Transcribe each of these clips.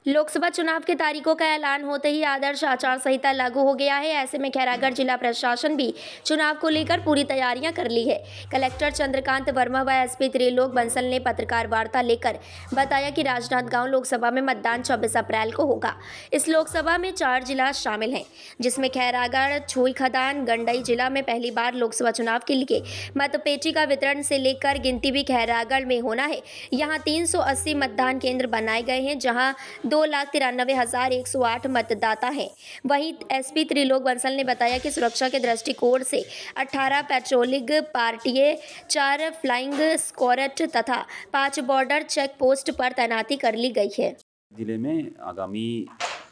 लोकसभा चुनाव की तारीखों का ऐलान होते ही आदर्श आचार संहिता लागू हो गया है। ऐसे में खैरागढ़ जिला प्रशासन भी चुनाव को लेकर पूरी तैयारियां कर ली है। कलेक्टर चंद्रकांत वर्मा व एसपी त्रिलोक बंसल ने पत्रकार वार्ता लेकर बताया कि राजनांदगांव लोकसभा में मतदान 24 अप्रैल को होगा। इस लोकसभा में 4 जिला शामिल हैं, जिसमें खैरागढ़, छुई खदान, गंडई जिला में पहली बार लोकसभा चुनाव के लिए मतपेटी का वितरण से लेकर गिनती भी खैरागढ़ में होना है। यहाँ 380 मतदान केंद्र बनाए गए हैं, जहाँ 2,93,108 मतदाता हैं। वहीं एसपी त्रिलोक बंसल ने बताया कि सुरक्षा के दृष्टिकोण से 18 पेट्रोलिंग पार्टियां, 4 फ्लाइंग स्क्वाड तथा 5 बॉर्डर चेक पोस्ट पर तैनाती कर ली गई है। जिले में आगामी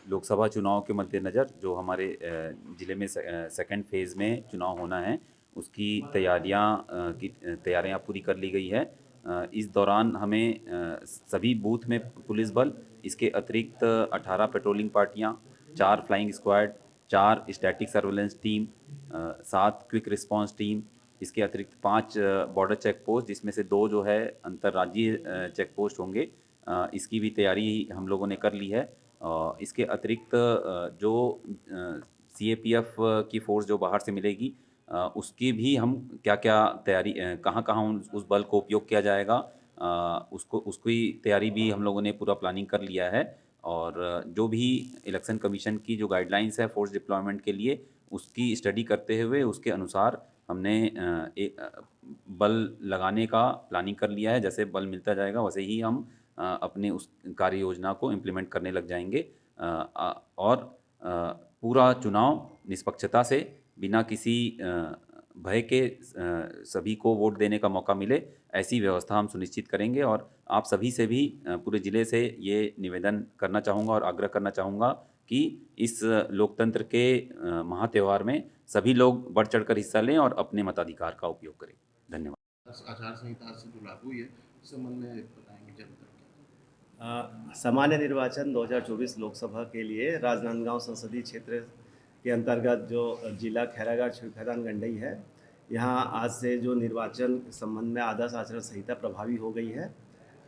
लोकसभा चुनाव के मद्देनज़र जो हमारे ज़िले में सेकंड फेज़ में चुनाव होना है, उसकी तैयारियां पूरी कर ली गई है। इस दौरान हमें सभी बूथ में पुलिस बल, इसके अतिरिक्त 18 पेट्रोलिंग पार्टियां, 4 flying squad, 4 static surveillance team, 7 quick response team, इसके अतिरिक्त 5 बॉर्डर चेक पोस्ट, जिसमें से 2 जो है अंतर्राज्यीय चेक पोस्ट होंगे। इसकी भी तैयारी हम लोगों ने कर ली है। इसके अतिरिक्त जो सीएपीएफ की फ़ोर्स जो बाहर से मिलेगी, उसकी भी हम क्या-क्या तैयारी, कहाँ-कहाँ उस बल को उपयोग किया जाएगा, उसकी तैयारी भी हम लोगों ने पूरा प्लानिंग कर लिया है। और जो भी इलेक्शन कमीशन की जो गाइडलाइंस है फ़ोर्स डिप्लॉयमेंट के लिए, उसकी स्टडी करते हुए उसके अनुसार हमने बल लगाने का प्लानिंग कर लिया है। जैसे बल मिलता जाएगा वैसे ही हम अपने उस कार्य योजना को इम्प्लीमेंट करने लग जाएंगे। और पूरा चुनाव निष्पक्षता से, बिना किसी भय के सभी को वोट देने का मौका मिले, ऐसी व्यवस्था हम सुनिश्चित करेंगे। और आप सभी से भी पूरे ज़िले से ये निवेदन करना चाहूँगा और आग्रह करना चाहूँगा कि इस लोकतंत्र के महात्यौहार में सभी लोग बढ़ चढ़कर हिस्सा लें और अपने मताधिकार का उपयोग करें। धन्यवाद। आचार संहिता से जो लागू हुई है, इस संबंध में बताएंगे जानकारी। सामान्य निर्वाचन 2024 लोकसभा के लिए राजनांदगांव संसदीय क्षेत्र के अंतर्गत जो जिला खैरागढ़, छुई खदान, गंडई है, यहाँ आज से जो निर्वाचन संबंध में आदर्श आचरण संहिता प्रभावी हो गई है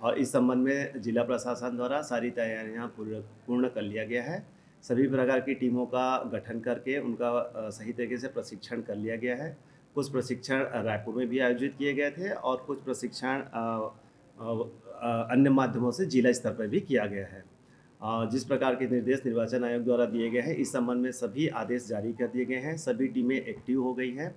और इस संबंध में जिला प्रशासन द्वारा सारी तैयारियाँ पूर्ण कर लिया गया है। सभी प्रकार की टीमों का गठन करके उनका सही तरीके से प्रशिक्षण कर लिया गया है। कुछ प्रशिक्षण रायपुर में भी आयोजित किए गए थे और कुछ प्रशिक्षण अन्य माध्यमों से जिला स्तर पर भी किया गया है। जिस प्रकार के निर्देश निर्वाचन आयोग द्वारा दिए गए हैं, इस संबंध में सभी आदेश जारी कर दिए गए हैं। सभी टीमें एक्टिव हो गई हैं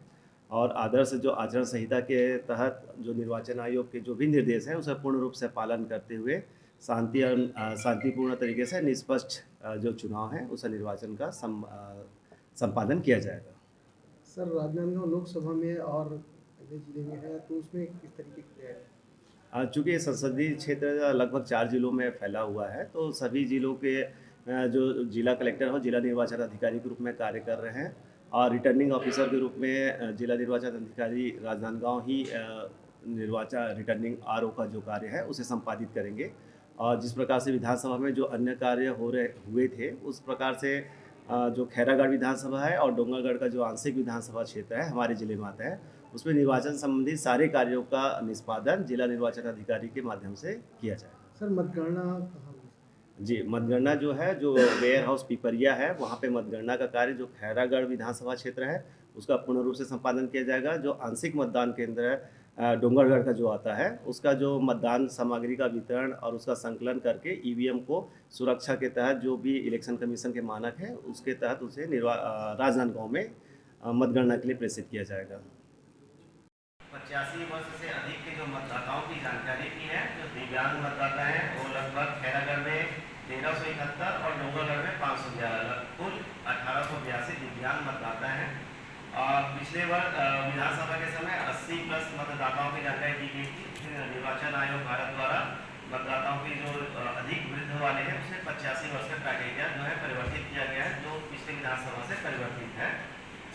और आदर्श जो आचरण संहिता के तहत जो निर्वाचन आयोग के जो भी निर्देश हैं, उसका पूर्ण रूप से पालन करते हुए शांतिपूर्ण तरीके से निष्पक्ष जो चुनाव है उस निर्वाचन का संपादन किया जाएगा। सर, राजनांदगांव लोकसभा में और अन्य जिले में है, तो उसमें किस तरीके की तैयारी? चूँकि संसदीय क्षेत्र लगभग 4 जिलों में फैला हुआ है, तो सभी जिलों के जो जिला कलेक्टर और जिला निर्वाचन अधिकारी के रूप में कार्य कर रहे हैं और रिटर्निंग ऑफिसर के रूप में जिला निर्वाचन अधिकारी राजनांदगांव ही रिटर्निंग आरओ का जो कार्य है उसे संपादित करेंगे। और जिस प्रकार से विधानसभा में जो अन्य कार्य हुए थे, उस प्रकार से जो खैरागढ़ विधानसभा है और डोंगरगढ़ का जो आंशिक विधानसभा क्षेत्र है हमारे जिले में आता है, उसमें निर्वाचन संबंधी सारे कार्यों का निष्पादन जिला निर्वाचन अधिकारी के माध्यम से किया जाए। सर, मतगणना कहाँ होगी? जी, मतगणना जो है, जो वेयर हाउस पिपरिया है, वहाँ पे मतगणना का कार्य जो खैरागढ़ विधानसभा क्षेत्र है उसका पूर्ण रूप से संपादन किया जाएगा। जो आंशिक मतदान केंद्र है डोंगरगढ़ का जो आता है, उसका जो मतदान सामग्री का वितरण और उसका संकलन करके ईवीएम को सुरक्षा के तहत जो भी इलेक्शन कमीशन के मानक है उसके तहत उसे राजनांदगांव में मतगणना के लिए प्रेषित किया जाएगा। 85 वर्ष से अधिक के जो मतदाताओं की जानकारी की है, जो दिव्यांग मतदाता हैं, वो लगभग खैरागढ़ में 1371 और डोंगरगढ़ में 511, कुल 1882 दिव्यांग मतदाता हैं। और पिछले वर्ष विधानसभा के समय 80 प्लस मतदाताओं की जानकारी दी गई थी। निर्वाचन आयोग भारत द्वारा मतदाताओं की जो अधिक वृद्ध वाले हैं उसे 85 वर्ष का क्राइटेरिया जो है परिवर्तित किया गया है, जो पिछले विधानसभा से परिवर्तित है।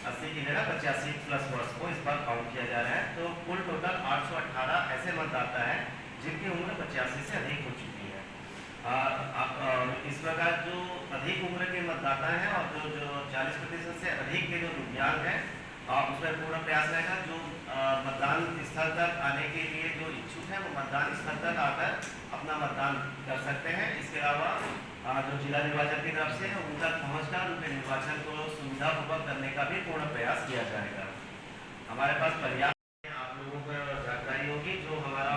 80 की जगह 85 प्लस वर्ष को इस पर काउंट किया जा रहा है। तो कुल टोटल 818 ऐसे मतदाता हैं जिनकी उम्र 85 से अधिक हो चुकी है। इस प्रकार जो अधिक उम्र के मतदाता हैं और जो 40% से अधिक के जो दिव्यांग हैं, उसमें पूरा प्रयास रहेगा। जो मतदान स्थल तक आने के लिए जो इच्छुक है वो मतदान स्थल तक आकर अपना मतदान कर सकते हैं। इसके अलावा जो जिला निर्वाचन की तरफ से है उन तक पहुँचकर उनके निर्वाचन को सुविधापूर्वक करने का भी पूर्ण प्रयास किया जाएगा। हमारे पास पर्याप्त आप लोगों को जानकारी होगी जो हमारा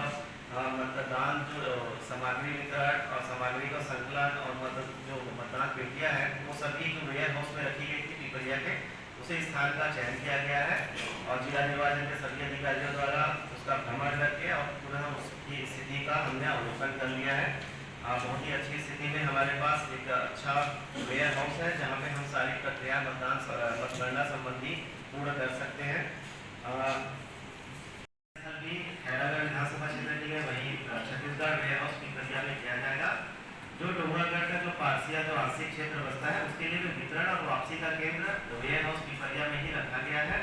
मतदान जो सामग्री वितरण और सामग्री का संकलन और जो मतदान पेटियाँ हैं वो सभी जो वेयर हाउस में रखी गई थी पिपरिया के उसी स्थान का चयन किया गया है और जिला निर्वाचन के सभी अधिकारियों द्वारा उसका भ्रमण करके और पुनः उसकी स्थिति का हमने अवलोकन कर लिया है। बहुत ही अच्छी स्थिति में हमारे पास एक अच्छा वेयर हाउस है जहाँ पे हम सारी प्रक्रिया मतगणना संबंधी पूर्ण कर सकते हैं। भी खैरागढ़ विधानसभा क्षेत्र की है वहीं छत्तीसगढ़ वेयर हाउस की प्रक्रिया में किया जाएगा। जो डोंगरगढ़ का जो पारसिया जो आंशिक क्षेत्र बसता है उसके लिए भी वितरण और वापसी का केंद्र वेयर हाउस की प्रक्रिया में ही रखा गया है।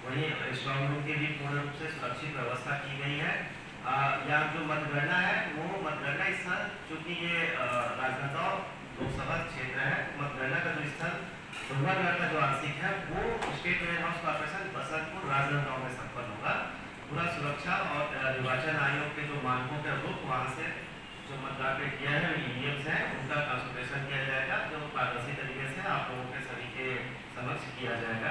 वहीं स्ट्रॉन्ग रूम की भी पूर्ण रूप से सुरक्षित व्यवस्था की गई है। यहाँ जो मतगणना है वो मतगणना स्थल चूँकि ये राजनांदगांव लोकसभा क्षेत्र है, मतगणना का जो स्थल डोंगरगढ़ का जो आंशिक है वो state warehouse corporation Basantpur Rajnandgaon में संपन्न होगा। पूरा सुरक्षा और निर्वाचन आयोग के जो मानकों के अनुरूप वहाँ से जो मतदान प्रक्रिया है ईवीएम्स हैं उनका कंसल्टेशन किया जाएगा जो पारदर्शी तरीके से आप लोगों के सभी के समक्ष किया जाएगा।